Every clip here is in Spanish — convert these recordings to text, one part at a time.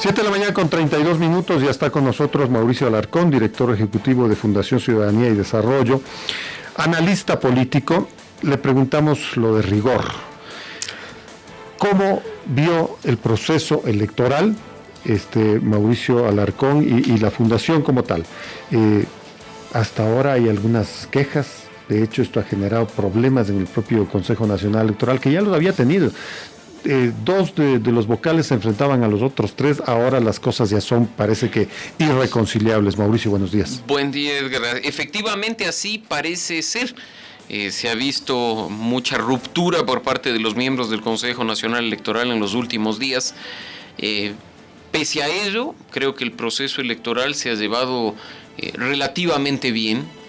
7 de la mañana con 32 minutos, ya está con nosotros Mauricio Alarcón, director ejecutivo de Fundación Ciudadanía y Desarrollo, analista político. Le preguntamos lo de rigor. ¿Cómo vio el proceso electoral Mauricio Alarcón y la fundación como tal? Hasta ahora hay algunas quejas. De hecho, esto ha generado problemas en el propio Consejo Nacional Electoral, que ya los había tenido. Dos de los vocales se enfrentaban a los otros tres. Ahora las cosas ya son, parece que, irreconciliables. Mauricio, buenos días. Buen día, Edgar. Efectivamente, así parece ser. Se ha visto mucha ruptura por parte de los miembros del Consejo Nacional Electoral en los últimos días. Pese a ello, creo que el proceso electoral se ha llevado relativamente bien.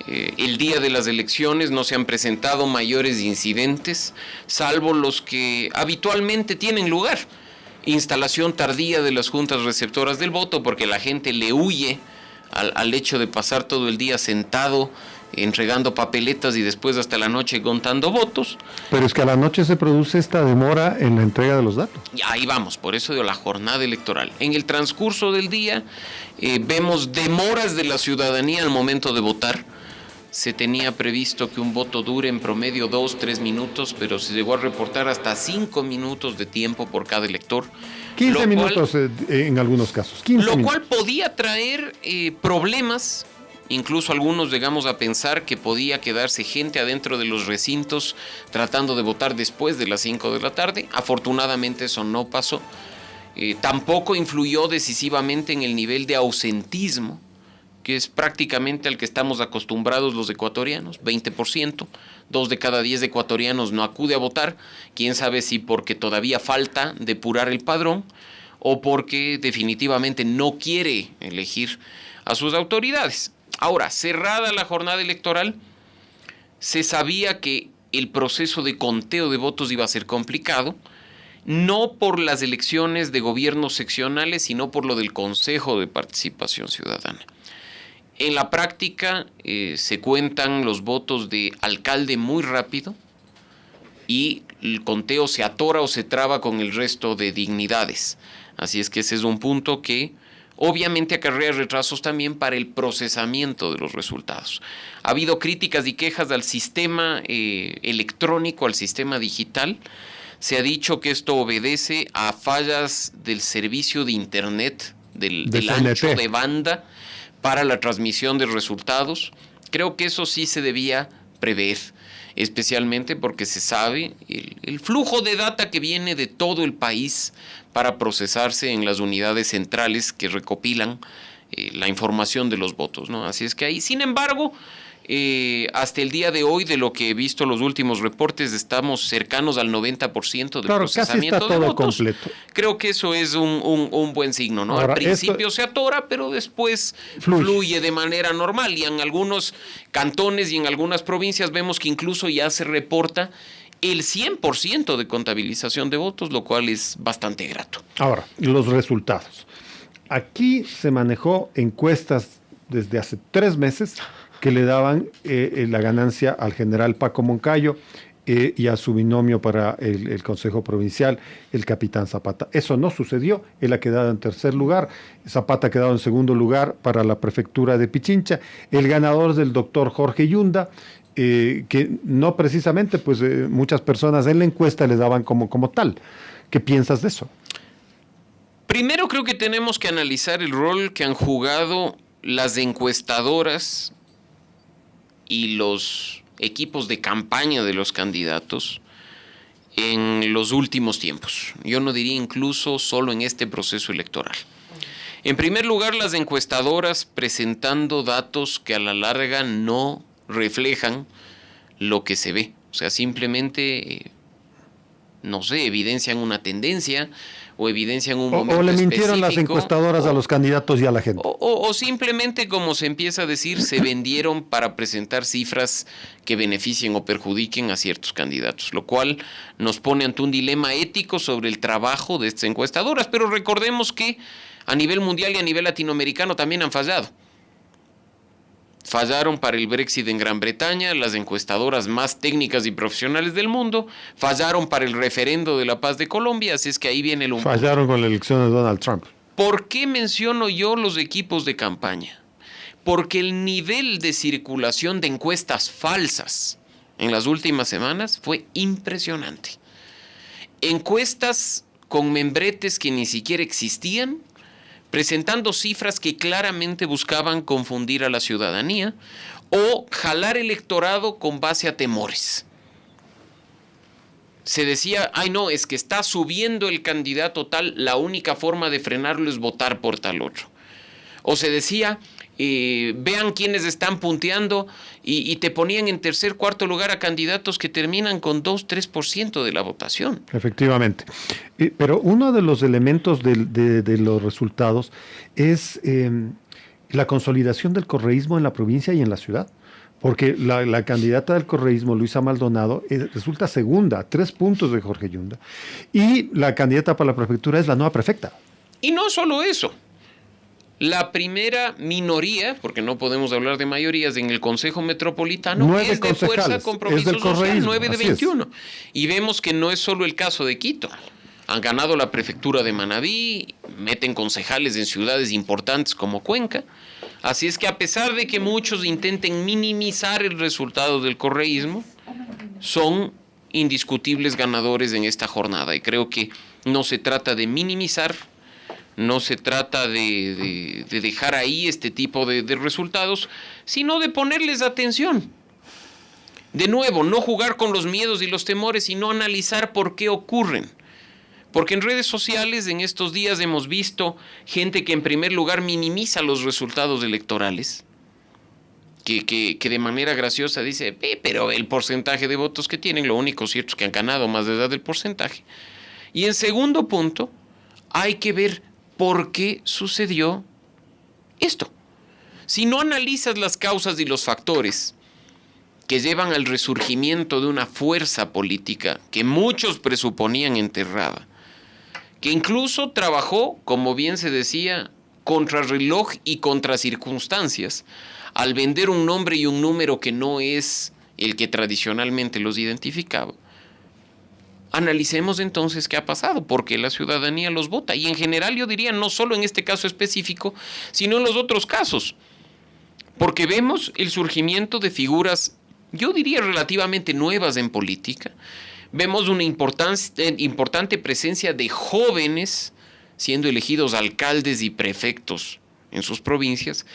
El día de las elecciones no se han presentado mayores incidentes, salvo los que habitualmente tienen lugar. Instalación tardía de las juntas receptoras del voto, porque la gente le huye al hecho de pasar todo el día sentado, entregando papeletas y después hasta la noche contando votos. Pero es que a la noche se produce esta demora en la entrega de los datos. Y ahí vamos, por eso de la jornada electoral. En el transcurso del día vemos demoras de la ciudadanía al momento de votar. Se tenía previsto que un voto dure en promedio 2-3 minutos, pero se llegó a reportar hasta 5 minutos de tiempo por cada elector. 15 minutos en algunos casos. 15 lo minutos. cual podía traer problemas. Incluso algunos llegamos a pensar que podía quedarse gente adentro de los recintos tratando de votar después de las 5 de la tarde. Afortunadamente eso no pasó. Tampoco influyó decisivamente en el nivel de ausentismo, que es prácticamente al que estamos acostumbrados los ecuatorianos, 20%. 2 de cada 10 ecuatorianos no acude a votar. Quién sabe si porque todavía falta depurar el padrón o porque definitivamente no quiere elegir a sus autoridades. Ahora, cerrada la jornada electoral, se sabía que el proceso de conteo de votos iba a ser complicado, no por las elecciones de gobiernos seccionales, sino por lo del Consejo de Participación Ciudadana. En la práctica se cuentan los votos de alcalde muy rápido y el conteo se atora o se traba con el resto de dignidades. Así es que ese es un punto que obviamente acarrea retrasos también para el procesamiento de los resultados. Ha habido críticas y quejas al sistema electrónico, al sistema digital. Se ha dicho que esto obedece a fallas del servicio de internet, del ancho de banda para la transmisión de resultados. Creo que eso sí se debía prever, especialmente porque se sabe el flujo de data que viene de todo el país para procesarse en las unidades centrales que recopilan la información de los votos, ¿no? Así es que ahí, sin embargo, hasta el día de hoy, de lo que he visto los últimos reportes, estamos cercanos al 90% de procesamiento de votos. Completo. Creo que eso es un buen signo, ¿no? Ahora, al principio se atora, pero después fluye de manera normal, y en algunos cantones y en algunas provincias vemos que incluso ya se reporta el 100% de contabilización de votos, lo cual es bastante grato. Ahora, los resultados. Aquí se manejó encuestas desde hace 3 meses que le daban la ganancia al general Paco Moncayo y a su binomio para el Consejo Provincial, el capitán Zapata. Eso no sucedió, él ha quedado en tercer lugar, Zapata ha quedado en segundo lugar para la prefectura de Pichincha. El ganador es el doctor Jorge Yunda, que no precisamente, pues muchas personas en la encuesta le daban como tal. ¿Qué piensas de eso? Primero creo que tenemos que analizar el rol que han jugado las encuestadoras y los equipos de campaña de los candidatos en los últimos tiempos. Yo no diría incluso solo en este proceso electoral. En primer lugar, las encuestadoras presentando datos que a la larga no reflejan lo que se ve. O sea, simplemente, no sé, evidencian una tendencia o evidencian un momento o le mintieron las encuestadoras a los candidatos y a la gente. O simplemente, como se empieza a decir, se vendieron para presentar cifras que beneficien o perjudiquen a ciertos candidatos, lo cual nos pone ante un dilema ético sobre el trabajo de estas encuestadoras. Pero recordemos que a nivel mundial y a nivel latinoamericano también han fallado. fallaron para el Brexit en Gran Bretaña, las encuestadoras más técnicas y profesionales del mundo, fallaron para el referendo de la paz de Colombia, así es que ahí viene el humo. Fallaron con la elección de Donald Trump. ¿Por qué menciono yo los equipos de campaña? Porque el nivel de circulación de encuestas falsas en las últimas semanas fue impresionante. Encuestas con membretes que ni siquiera existían, presentando cifras que claramente buscaban confundir a la ciudadanía o jalar electorado con base a temores. Se decía, ay no, es que está subiendo el candidato tal, la única forma de frenarlo es votar por tal otro. O se decía, vean quiénes están punteando y te ponían en tercer, cuarto lugar a candidatos que terminan con 2-3% de la votación. Efectivamente. Pero uno de los elementos de los resultados es la consolidación del correísmo en la provincia y en la ciudad. Porque la candidata del correísmo, Luisa Maldonado, resulta segunda, 3 puntos de Jorge Yunda. Y la candidata para la prefectura es la nueva prefecta. Y no solo eso. La primera minoría, porque no podemos hablar de mayorías, en el Consejo Metropolitano 9 es de Fuerza Compromiso Social, 9 de 21. Y vemos que no es solo el caso de Quito. Han ganado la prefectura de Manabí, meten concejales en ciudades importantes como Cuenca. Así es que a pesar de que muchos intenten minimizar el resultado del correísmo, son indiscutibles ganadores en esta jornada. Y creo que no se trata de minimizar, no se trata de dejar ahí este tipo de resultados, sino de ponerles atención. De nuevo, no jugar con los miedos y los temores, sino analizar por qué ocurren. Porque en redes sociales en estos días hemos visto gente que en primer lugar minimiza los resultados electorales, que de manera graciosa dice, pero el porcentaje de votos que tienen, lo único cierto es que han ganado más de edad del porcentaje. Y en segundo punto, hay que ver por qué sucedió esto. Si no analizas las causas y los factores que llevan al resurgimiento de una fuerza política que muchos presuponían enterrada, que incluso trabajó, como bien se decía, contra reloj y contra circunstancias, al vender un nombre y un número que no es el que tradicionalmente los identificaba. Analicemos entonces qué ha pasado, por qué la ciudadanía los vota. Y en general yo diría, no solo en este caso específico, sino en los otros casos. Porque vemos el surgimiento de figuras, yo diría relativamente nuevas en política. Vemos una importante presencia de jóvenes siendo elegidos alcaldes y prefectos en sus provincias.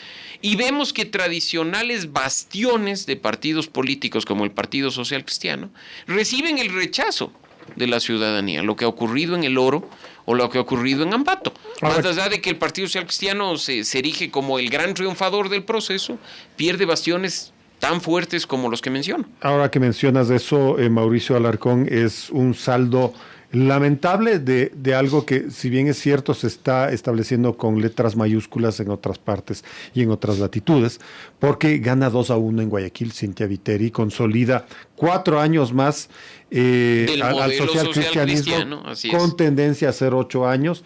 Y vemos que tradicionales bastiones de partidos políticos como el Partido Social Cristiano reciben el rechazo de la ciudadanía, lo que ha ocurrido en El Oro o lo que ha ocurrido en Ambato. Más allá de que el Partido Social Cristiano se erige como el gran triunfador del proceso, pierde bastiones tan fuertes como los que menciono. Ahora que mencionas eso, Mauricio Alarcón, es un saldo lamentable de algo que, si bien es cierto, se está estableciendo con letras mayúsculas en otras partes y en otras latitudes, porque gana 2-1 en Guayaquil, Cintia Viteri, consolida 4 años más al social cristianismo, con tendencia a ser 8 años.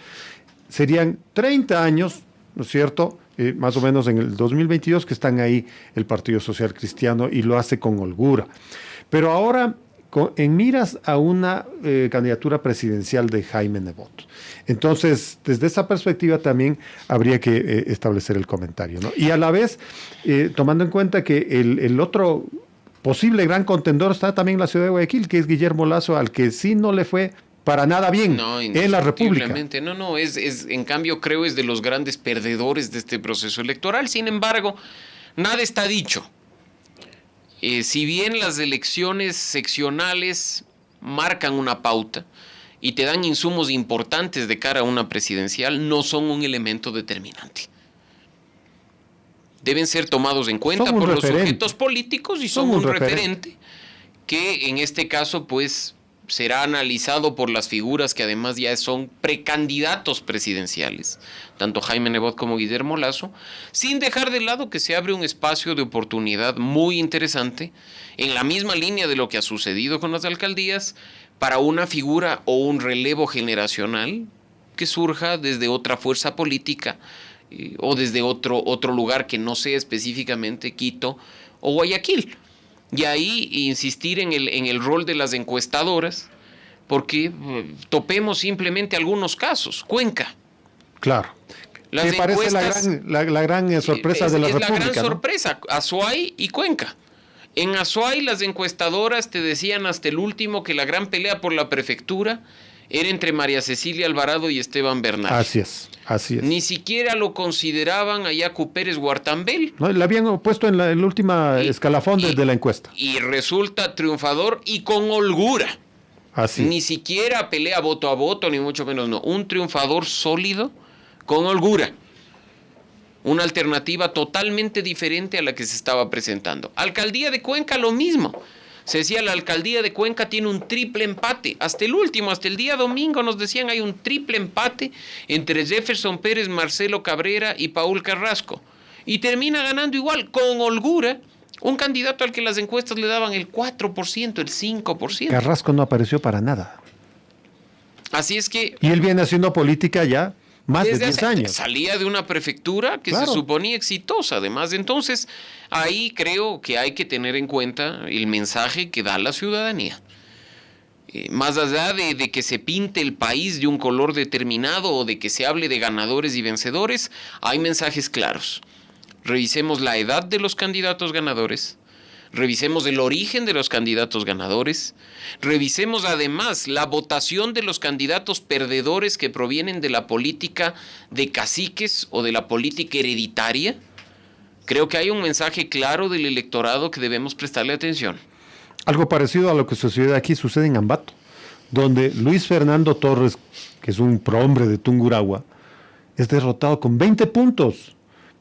Serían 30 años, ¿no es cierto?, más o menos en el 2022, que están ahí el Partido Social Cristiano y lo hace con holgura. Pero ahora, en miras a una candidatura presidencial de Jaime Nebot. Entonces, desde esa perspectiva también habría que establecer el comentario, ¿no? Y a la vez, tomando en cuenta que el otro posible gran contendor está también en la ciudad de Guayaquil, que es Guillermo Lasso, al que sí no le fue para nada bien en la República. No, en cambio creo es de los grandes perdedores de este proceso electoral. Sin embargo, nada está dicho. Si bien las elecciones seccionales marcan una pauta y te dan insumos importantes de cara a una presidencial, no son un elemento determinante. Deben ser tomados en cuenta por los sujetos políticos y son un referente que en este caso pues será analizado por las figuras que además ya son precandidatos presidenciales, tanto Jaime Nebot como Guillermo Lasso, sin dejar de lado que se abre un espacio de oportunidad muy interesante, en la misma línea de lo que ha sucedido con las alcaldías, para una figura o un relevo generacional que surja desde otra fuerza política o desde otro lugar que no sea específicamente Quito o Guayaquil. Y ahí insistir en el rol de las encuestadoras, porque topemos simplemente algunos casos. Cuenca. Claro. Las Me parece encuestas, la gran sorpresa de la República. Es la gran ¿no? sorpresa, Azuay y Cuenca. En Azuay las encuestadoras te decían hasta el último que la gran pelea por la prefectura era entre María Cecilia Alvarado y Esteban Bernal. Así es. Ni siquiera lo consideraban a Yacu Pérez Guartambel. No, le habían puesto en el último escalafón de la encuesta. Y resulta triunfador y con holgura. Así. Ni siquiera pelea voto a voto, ni mucho menos no. Un triunfador sólido con holgura. Una alternativa totalmente diferente a la que se estaba presentando. Alcaldía de Cuenca, lo mismo. Se decía, la alcaldía de Cuenca tiene un triple empate. Hasta el último, hasta el día domingo nos decían, hay un triple empate entre Jefferson Pérez, Marcelo Cabrera y Paul Carrasco. Y termina ganando igual, con holgura, un candidato al que las encuestas le daban el 4%, el 5%. Carrasco no apareció para nada. Así es que... Y él viene haciendo política ya más de 10 años. Salía de una prefectura que se suponía exitosa, además. Entonces, ahí creo que hay que tener en cuenta el mensaje que da la ciudadanía. Más allá de que se pinte el país de un color determinado o de que se hable de ganadores y vencedores, hay mensajes claros. Revisemos la edad de los candidatos ganadores. Revisemos el origen de los candidatos ganadores. Revisemos además la votación de los candidatos perdedores que provienen de la política de caciques o de la política hereditaria. Creo que hay un mensaje claro del electorado que debemos prestarle atención. Algo parecido a lo que sucede aquí sucede en Ambato, donde Luis Fernando Torres, que es un prohombre de Tungurahua, es derrotado con 20 puntos.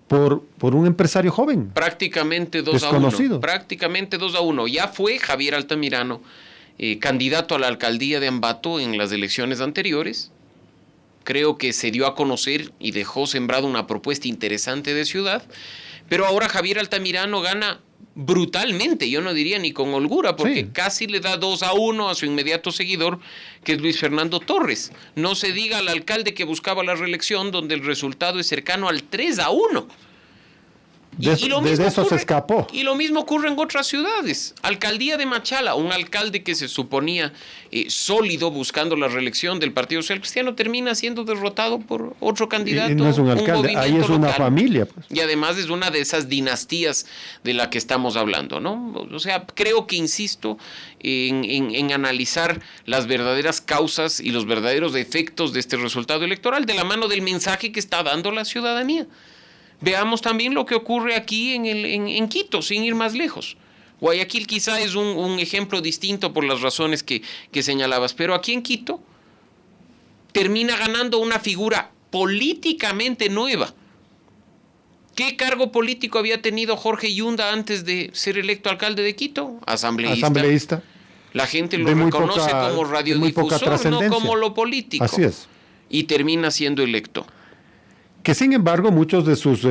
Por un empresario joven. Prácticamente 2-1. Prácticamente 2-1. Ya fue Javier Altamirano candidato a la alcaldía de Ambato en las elecciones anteriores. Creo que se dio a conocer y dejó sembrado una propuesta interesante de ciudad. Pero ahora Javier Altamirano gana brutalmente, yo no diría ni con holgura, porque casi le da 2-1 a su inmediato seguidor, que es Luis Fernando Torres. No se diga al alcalde que buscaba la reelección, donde el resultado es cercano al 3-1. Desde eso se escapó. Y lo mismo ocurre en otras ciudades. Alcaldía de Machala, un alcalde que se suponía sólido buscando la reelección del Partido Social Cristiano, termina siendo derrotado por otro candidato. Y no es un alcalde, ahí es una familia. Pues. Y además es una de esas dinastías de la que estamos hablando, ¿no? O sea, creo que insisto en analizar las verdaderas causas y los verdaderos efectos de este resultado electoral de la mano del mensaje que está dando la ciudadanía. Veamos también lo que ocurre aquí en Quito, sin ir más lejos. Guayaquil quizá es un ejemplo distinto por las razones que señalabas, pero aquí en Quito termina ganando una figura políticamente nueva. ¿Qué cargo político había tenido Jorge Yunda antes de ser electo alcalde de Quito? Asambleísta. La gente lo reconoce como radiodifusor, no como lo político. Así es. Y termina siendo electo. Que sin embargo muchos de sus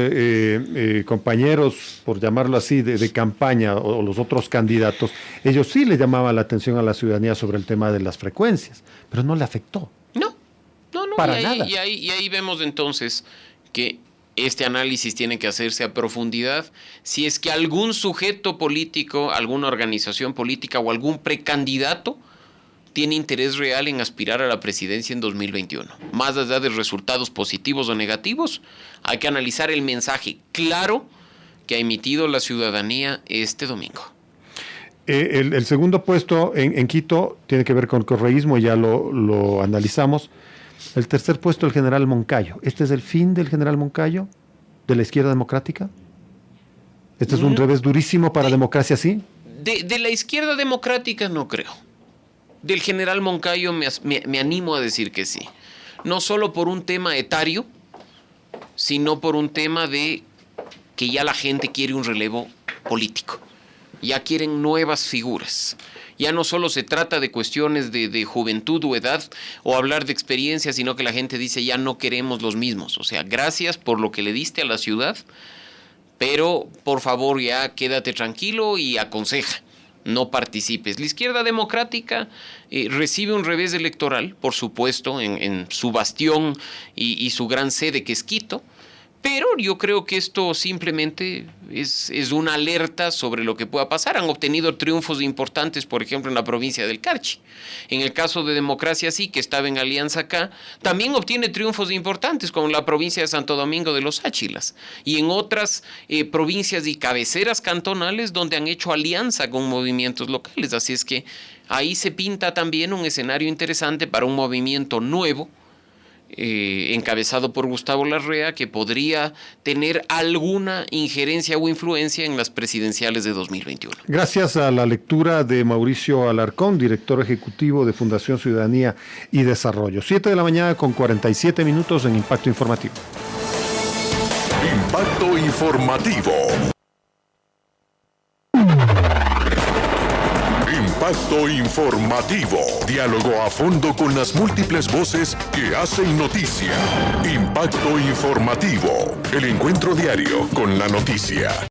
compañeros, por llamarlo así, de campaña o los otros candidatos, ellos sí le llamaban la atención a la ciudadanía sobre el tema de las frecuencias, pero no le afectó. No. Para nada. Y ahí vemos entonces que este análisis tiene que hacerse a profundidad. Si es que algún sujeto político, alguna organización política o algún precandidato tiene interés real en aspirar a la presidencia en 2021. Más allá de resultados positivos o negativos, hay que analizar el mensaje claro que ha emitido la ciudadanía este domingo. El segundo puesto en Quito tiene que ver con correísmo, ya lo analizamos. El tercer puesto, el general Moncayo. ¿Este es el fin del general Moncayo? ¿De la izquierda democrática? ¿Este es un revés durísimo para la democracia, sí? De la izquierda democrática no creo. Del general Moncayo me animo a decir que sí. No solo por un tema etario, sino por un tema de que ya la gente quiere un relevo político. Ya quieren nuevas figuras. Ya no solo se trata de cuestiones de juventud o edad o hablar de experiencia, sino que la gente dice ya no queremos los mismos. O sea, gracias por lo que le diste a la ciudad, pero por favor ya quédate tranquilo y aconseja. No participes. La izquierda democrática recibe un revés electoral, por supuesto, en su bastión y su gran sede que es Quito, Pero yo creo que esto simplemente es una alerta sobre lo que pueda pasar. Han obtenido triunfos importantes, por ejemplo, en la provincia del Carchi. En el caso de Democracia Sí, que estaba en alianza acá, también obtiene triunfos importantes, como en la provincia de Santo Domingo de los Áchilas. Y en otras provincias y cabeceras cantonales donde han hecho alianza con movimientos locales. Así es que ahí se pinta también un escenario interesante para un movimiento nuevo, encabezado por Gustavo Larrea, que podría tener alguna injerencia o influencia en las presidenciales de 2021. Gracias a la lectura de Mauricio Alarcón, director ejecutivo de Fundación Ciudadanía y Desarrollo. 7 de la mañana con 47 minutos en Impacto Informativo. Impacto Informativo. Impacto Informativo. Diálogo a fondo con las múltiples voces que hacen noticia. Impacto Informativo. El encuentro diario con la noticia.